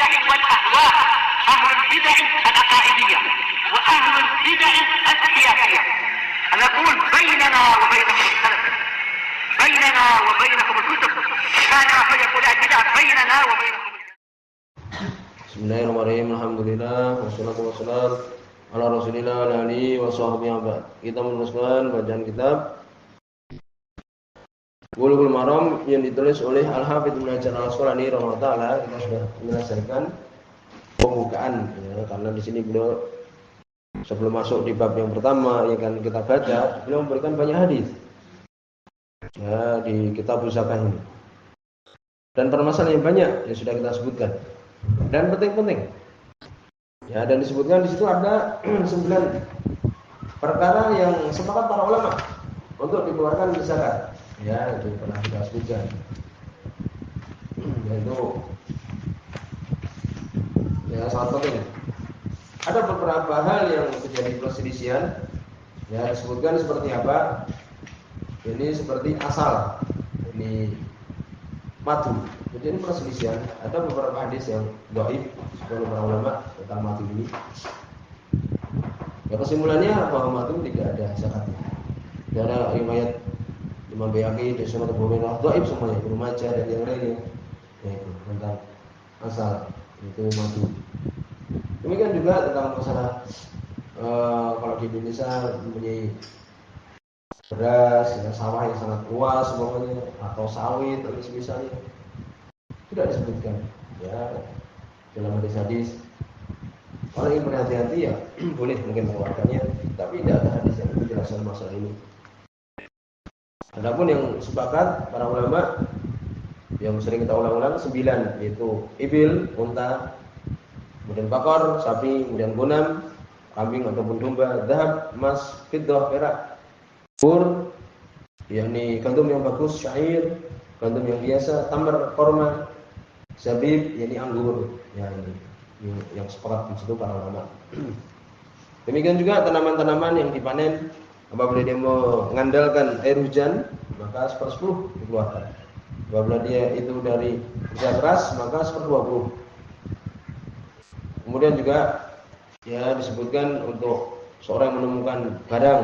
البدع والأهواء، أهل البدع العقائدية وأهل البدع السياسية. نقول بيننا وبينكم السلف، بيننا وبينكم الكتب، كان فيقول البدع بيننا وبينكم. Bismillahirrahmanirrahim. Alhamdulillah wassalatu wassalamu ala Rasulillah wa alihi wa sahbihi wa ba'd. Kita meneruskan bacaan kitab Bulughul Maram yang ditulis oleh Al-Hafidz Ibnu Hajar Al-Asqalani rahimahullah taala. Kita sudah menyelesaikan pembukaan ya, karena di sini beliau sebelum masuk di bab yang pertama yang akan kita baca, beliau memberikan banyak hadis ya di kitab Zakah ini. Dan permasalahan yang banyak yang sudah kita sebutkan. Dan penting-penting. Ya, dan disebutkan di situ ada 9 perkara yang sepakat para ulama untuk dikeluarkan zakat. Ya, itu pernah kita sebutkan. Yaitu ya sangat penting. Ada beberapa hal yang terjadi perselisihan. Ya, disebutkan seperti apa? Ini seperti asal. Ini madu. Jadi ini perselisihan. Ada beberapa hadis yang dhaif oleh para ulama tentang madu ini. Ya kesimpulannya bahwa madu tidak ada zakatnya. Ada riwayat Imam Baihaqi dari Sunan Abu Hurairah dhaif semuanya, Ibnu Majah dan yang lainnya. Yaitu tentang asal itu madu. Demikian juga tentang masalah kalau di Indonesia mempunyai beras, ya, sawah yang sangat luas semuanya atau sawit atau misalnya tidak disebutkan ya dalam hadis-hadis. Orang yang berhati-hati ya boleh mungkin mengeluarkannya, tapi tidak ada hadis yang menjelaskan masalah ini. Adapun yang sepakat para ulama yang sering kita ulang-ulang 9, yaitu ibil, unta, kemudian bakor, sapi, kemudian gonam, kambing ataupun domba, zahab, emas, fiddah, perak, bur, yakni gandum yang bagus, syair, gandum yang biasa, tamar, korma, zabib, yakni anggur, yang sepakat di situ para ulama. Demikian juga tanaman-tanaman yang dipanen apabila dia mengandalkan air hujan, maka 1/10 dikeluarkan. Apabila dia itu dari kerja keras, maka 1/20. Kemudian juga ya disebutkan untuk seorang yang menemukan barang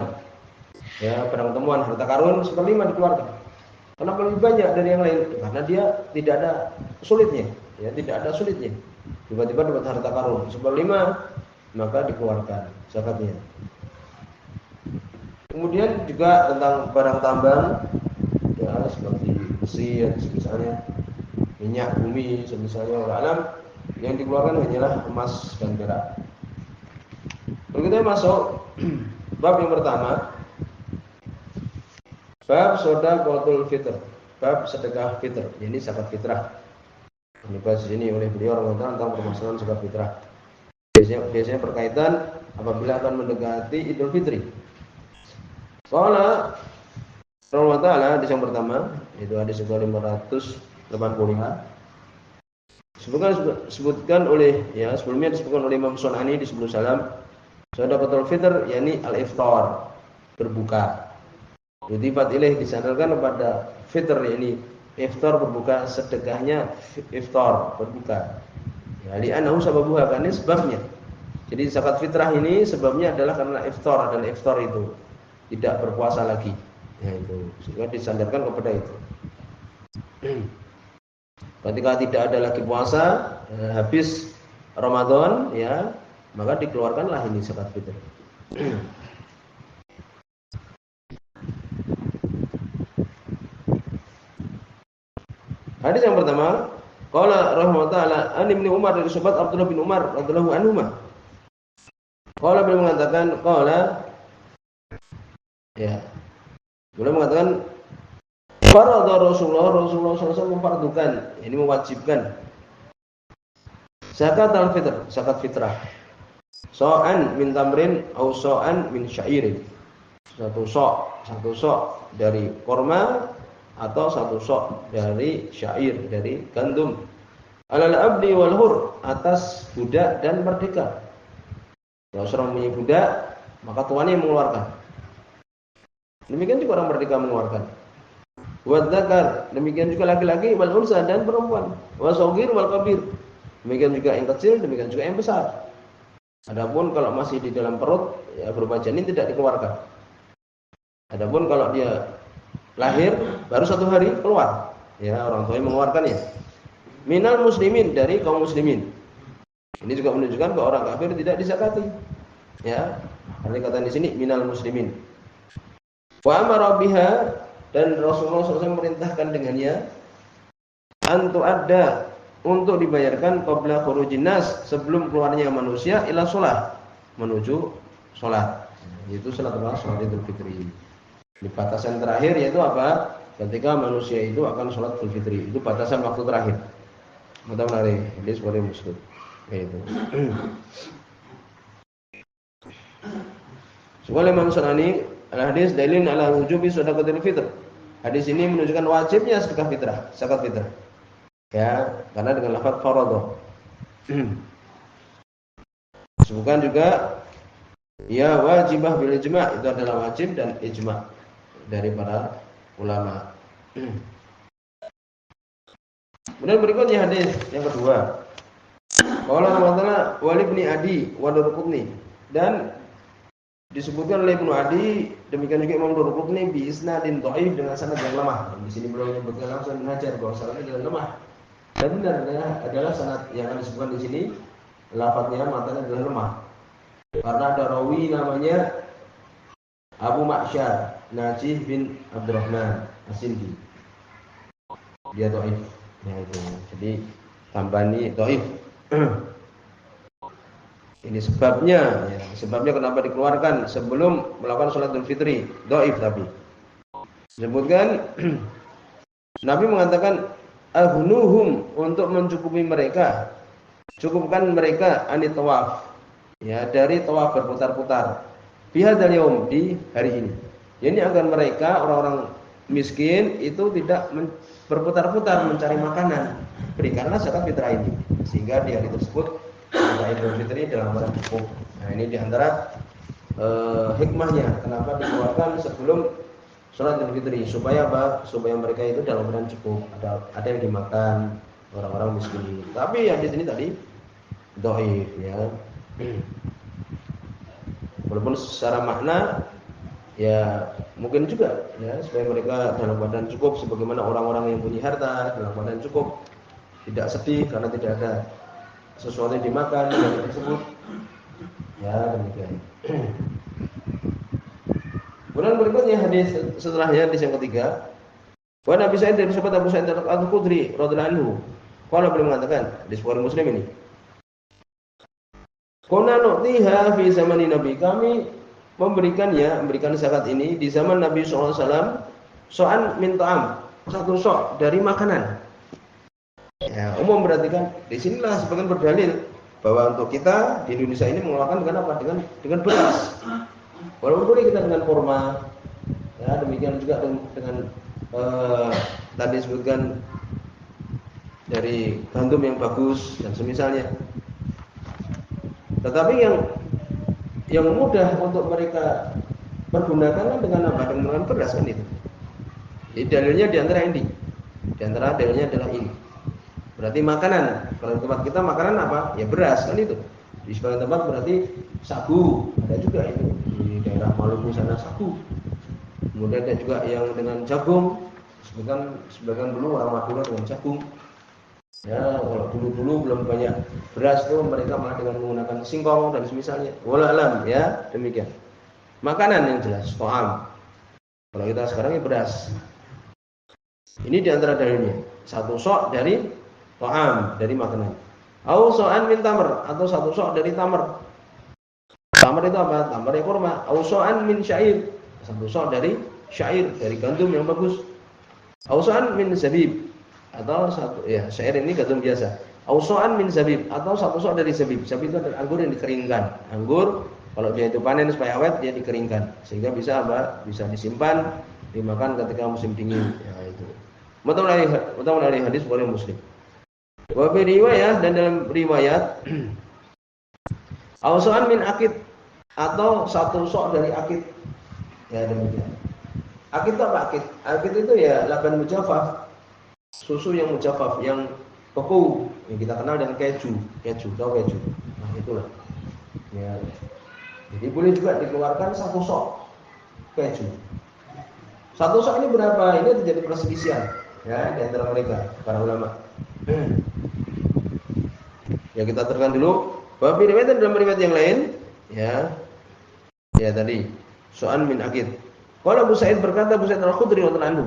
temuan harta karun 1/5 dikeluarkan. Kenapa lebih banyak dari yang lain? Karena dia tidak ada sulitnya, ya tidak ada sulitnya. Tiba-tiba dapat harta karun 1/5, maka dikeluarkan zakatnya. Kemudian juga tentang barang tambang, ya seperti besi, misalnya minyak bumi, misalnya alam, yang dikeluarkan hanyalah emas dan perak. Lalu kita masuk bab yang pertama. Bab shadaqatul fitr, bab sedekah fitr, ini zakat fitrah. Ini bahas ini oleh beliau tentang permasalahan zakat fitrah. Biasanya berkaitan apabila akan mendekati Idul Fitri. Qala Rasulullah Ta'ala hadis yang pertama, itu hadis 585. Disebutkan oleh sebelumnya disebutkan oleh Imam Sunani di sebelum salam, shadaqatul fitr yakni al-iftar, berbuka. Yudifat ilaih disandarkan kepada fitr, ini iftar berbuka, sedekahnya iftar berbuka. Ya li'annahu sababuha, karena sebabnya. Jadi zakat fitrah ini sebabnya adalah karena iftar, dan iftar itu tidak berpuasa lagi. Ya itu, sehingga disandarkan kepada itu. Ketika tidak ada lagi puasa, habis Ramadan ya, maka dikeluarkanlah ini zakat fitr. Hadis yang pertama, qala rahimahullah taala an Ibnu Umar, dari sahabat Abdullah bin Umar radhiyallahu anhuma. Qala beliau mengatakan beliau mengatakan farada Rasulullah SAW memfardukan, ini mewajibkan zakat al-fitr, zakat fitrah. Sa'an min tamrin au sa'an min syairin. Satu sok dari korma atau satu sok dari syair, dari gandum. Alal abdi wal hur, atas budak dan merdeka. Kalau seorang punya budak, maka tuannya yang mengeluarkan. Demikian juga orang merdeka mengeluarkan. Wa dzakar, demikian juga laki-laki, wal unsa dan perempuan, wa shaghir wal kabir, Demikian juga yang kecil, demikian juga yang besar. Adapun kalau masih di dalam perut, ya berupa janin tidak dikeluarkan. Adapun kalau dia lahir baru 1 hari keluar, ya orang tuanya mengeluarkannya. Minal muslimin, dari kaum muslimin. Ini juga menunjukkan bahwa orang kafir tidak dizakati. Ya, arti kata di sini minal muslimin. Wa amara biha, dan Rasulullah SAW memerintahkan dengannya antu ada, untuk dibayarkan qabla khurujin nas, sebelum keluarnya manusia ila shalah, menuju salat. Yaitu salat Idul Fitri. Di batasan terakhir yaitu apa? Ketika manusia itu akan salat Idul Fitri. Itu batasan waktu terakhir. Mudah-mudahan ini sebagai Muslim. Itu. Sebagai Imam Sanani, al-hadis dalil ala wujubi shadaqatul fitr. Hadis ini menunjukkan wajibnya sedekah fitrah, zakat fitrah. Ya, karena dengan lafaz faradha. Disebutkan juga ya wajibah bil ijma', itu adalah wajib dan ijma' dari para ulama. Kemudian berikutnya hadis yang kedua. Qala Rasulullah wa ibni Adi wa Darqutni, dan disebutkan oleh Ibnu Adi, demikian juga Imam Darqutni bi isnadin dhaif, dengan sanad yang lemah. Di sini beliau menyebutkan langsung mengajar bahwa sanadnya lemah. Dan benar adalah sanad yang disebutkan di sini, lafadznya matanya adalah lemah. Karena ada rawi namanya Abu Ma'syar Najih bin Abdurrahman As-Sindi. Dia dhaif. Ya itu. Jadi tambani dhaif. Ini sebabnya, ya, sebabnya kenapa dikeluarkan sebelum melakukan salat Idul Fitri, dhaif tapi. Disebutkan Nabi mengatakan ahnuhum, untuk mencukupi mereka, cukupkan mereka anit tawaf, ya, dari tawaf berputar-putar. Fi hadzal yaum, di hari ini. Ini agar mereka orang-orang miskin itu tidak berputar-putar mencari makanan. Berikanlah zakat fitrah ini, sehingga di hari tersebut Idul Fitri dalam keadaan cukup. Nah, ini diantara hikmahnya kenapa dikeluarkan sebelum sholat Idul Fitri, supaya apa? Supaya mereka itu dalam keadaan cukup, ada yang dimakan orang-orang miskin ini. Tapi ya di sini tadi dhaif, ya. Walaupun secara makna ya mungkin juga, ya, supaya mereka dalam keadaan cukup, sebagaimana orang-orang yang punya harta dalam keadaan cukup, tidak sedih karena tidak ada sesuatu yang dimakan yang tersebut. Ya, demikian. Kemudian berikutnya hadis setelahnya, hadis yang ketiga. Wa Nabi Sa'id dari sahabat Abu Sa'id Al-Khudri radhiyallahu anhu, qala, beliau mengatakan, hadis Bukhari Muslim ini. Qulna nu'tiha fi zamani Nabi, kami memberikan zakat ini di zaman Nabi sallallahu alaihi wasallam, so'an min ta'am, satu sok dari makanan. Ya, umum berarti kan di sinilah sebagian berdalil bahwa untuk kita di Indonesia ini mengeluarkan dengan apa? Dengan beras. Walaupun boleh kita dengan kurma, ya, demikian juga dengan tadi disebutkan dari gandum yang bagus dan semisalnya. Tetapi yang mudah untuk mereka pergunakan dengan apa? Dengan beras kan itu. Jadi dalilnya di antara ini. Di antara dalilnya adalah ini. Berarti makanan. Kalau di tempat kita makanan apa? Ya beras kan itu. Di sebagian tempat berarti sagu. Ada juga itu di daerah Maluku sana sagu. Kemudian ada juga yang dengan jagung. Sebagian dulu orang Madura dengan jagung. Ya, kalau dulu belum banyak beras itu mereka malah dengan menggunakan singkong dan semisalnya. Wallahu alam, ya, demikian. Makanan yang jelas, to'am. Kalau kita sekarang ini beras. Ini di antara dalilnya. Satu sok dari to'am, dari makanan. Au so'an min tamr, atau satu sok dari tamr. Tamr itu apa? Tamr yang kurma. Au so'an min syair, satu sok dari syair, dari gandum yang bagus. Au so'an min zabib, atau satu, ya, syair ini gandum biasa. Au so'an min zabib, atau satu sok dari zabib. Zabib itu adalah anggur yang dikeringkan. Anggur kalau dia itu panen supaya awet, dia dikeringkan sehingga bisa apa? Bisa disimpan, dimakan ketika musim dingin. Ya itu. Mutamad hadis Bukhari Muslim. Wa fi riwayah, dan dalam riwayat awsa'an min akid, atau satu sok dari akid. Ya demikian. Akid itu apa akid? Akid itu ya laban mujaffaf, susu yang mujaffaf, yang beku yang kita kenal dengan keju, tahu keju. Nah, itulah. Ya. Jadi boleh juga dikeluarkan satu sok keju. Satu sok ini berapa? Ini terjadi perselisihan ya di antara mereka para ulama. Ya kita terangkan dulu bahwa riwayat dalam riwayat yang lain ya tadi so'an min akid. Kalau Abu Sa'id berkata, Abu Sa'id Al-Khudri radhiyallahu anhu,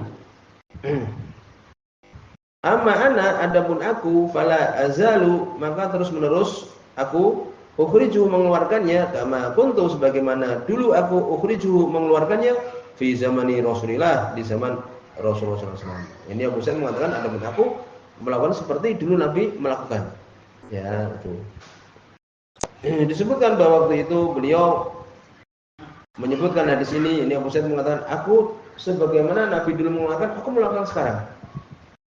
amma ana adapun aku fala azalu maka terus menerus aku ukhriju mengeluarkannya kama kuntu sebagaimana dulu aku ukhriju mengeluarkannya fi zamani Rasulillah di zaman Rasulullah SAW. Ini Abu Sa'id mengatakan adapun aku melakukan seperti dulu Nabi melakukan. Ya, itu. Disebutkan bahwa waktu itu beliau menyebutkan hadis ini Abu Sa'id mengatakan aku sebagaimana Nabi dulu melakukan aku melakukan sekarang.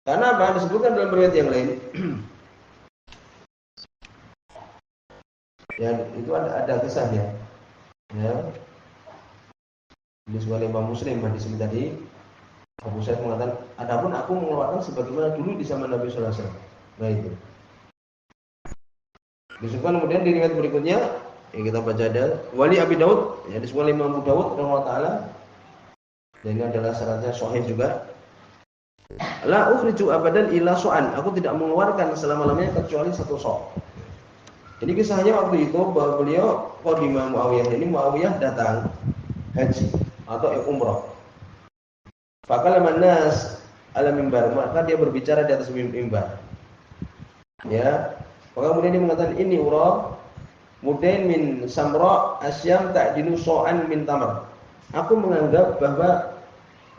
Karena apa? Disebutkan dalam riwayat yang lain. Ya, itu ada kisahnya. Ya. Disebutkan Imam Muslim hadis ini tadi. Abu Sa'id mengatakan, adapun aku mengeluarkan sebagaimana dulu di zaman Nabi sallallahu alaihi wasallam. Nah itu. Disebutkan kemudian di riwayat berikutnya yang kita baca ada Wali Abi Daud, ya disebutkan Imam Abu Daud rahimahullah taala. Dan ini adalah syaratnya sahih juga. La ukhriju abadan illa so'an. Aku tidak mengeluarkan selama-lamanya kecuali satu so'. Jadi kisahnya waktu itu bahwa beliau qadima Muawiyah. Ini Muawiyah datang haji atau umrah. Fakalaman nas ala mimbar, maka dia berbicara di atas mimbar. Ya. Maka kemudian dia mengatakan ini urah mudain min samra asyam ta'dinu so'an min tamar. Aku menganggap bahwa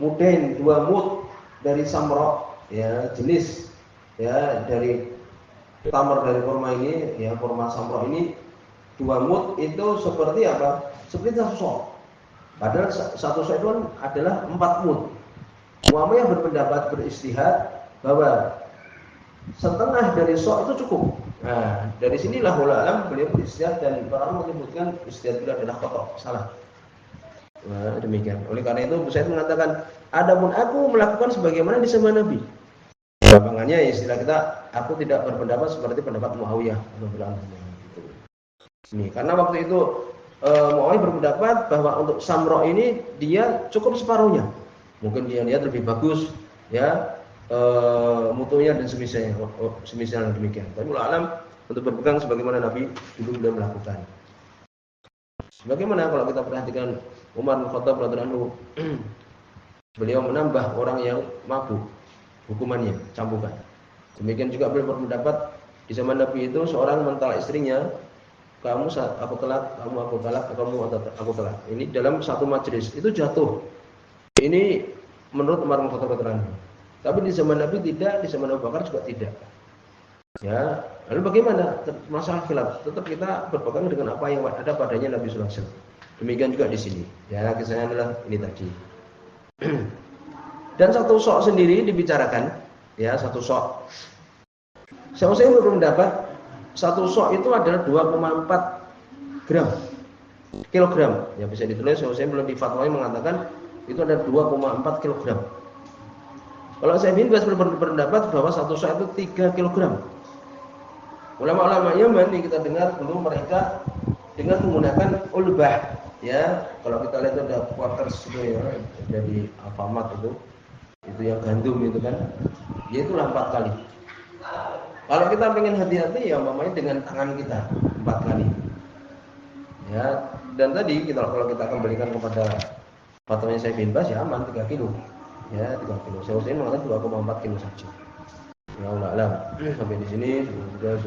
mudain 2 mud dari samra ya jenis ya dari tamar dari kurma ini ya kurma samra ini 2 mud itu seperti apa? Seperti satu sok. Padahal satu sok itu adalah 4 mud. Muawiyah berpendapat beristihad bahwa setengah dari sok itu cukup. Nah, dari sinilah ulama beliau beristihad dan para ulama menyebutkan istihad itu adalah khata', salah. Nah, demikian. Oleh karena itu saya mengatakan adapun aku melakukan sebagaimana di zaman Nabi. Gampangannya istilah kita aku tidak berpendapat seperti pendapat Muawiyah radhiyallahu anhu. Ini karena waktu itu Muawiyah berpendapat bahwa untuk samro ini dia cukup separuhnya. Mungkin dia lihat lebih bagus ya mutunya dan semisal demikian. Tapi ulama untuk berpegang sebagaimana Nabi dulu beliau melakukan. Bagaimana kalau kita perhatikan Umar bin Khattab radhiyallahu anhu, beliau menambah orang yang mabuk hukumannya cambukan. Demikian juga beliau berpendapat di zaman Nabi itu seorang mentalak istrinya, kamu aku talak, kamu aku talak, kamu aku talak. Ini dalam satu majelis itu jatuh. Ini menurut Umar bin Khattab radhiyallahu anhu. Tapi di zaman Nabi tidak, di zaman Abu Bakar juga tidak. Ya, lalu bagaimana masalah khilaf? Tetap kita berpegang dengan apa yang ada padanya Nabi sallallahu alaihi wasallam. Demikian juga di sini. Ya, kisahnya adalah ini tadi. Dan satu sok sendiri dibicarakan, ya, satu sok. Saya berpendapat satu sok itu adalah 2,4 gram kilogram. Ya bisa ditulis, saya belum di fatwanya mengatakan itu ada 2,4 kilogram. Kalau saya bin Bas berpendapat bahwa satu sok itu 3 kilogram. Ulama-ulama Yaman yang kita dengar dulu mereka dengan menggunakan ulbah, ya. Kalau kita lihat ada quarters itu ya, dari Alfamart itu yang gandum itu kan, ya itulah 4 kali. Kalau kita pengen hati-hati ya umpamanya dengan tangan kita 4 kali. Ya, dan tadi kalau kita kembalikan kepada fatwanya saya bin Bas ya aman 3 kilo. Ya, 3 kilo. Saya usahain mengatakan 2,4 kilo saja. Ya Allah alam. Sampai di sini sudah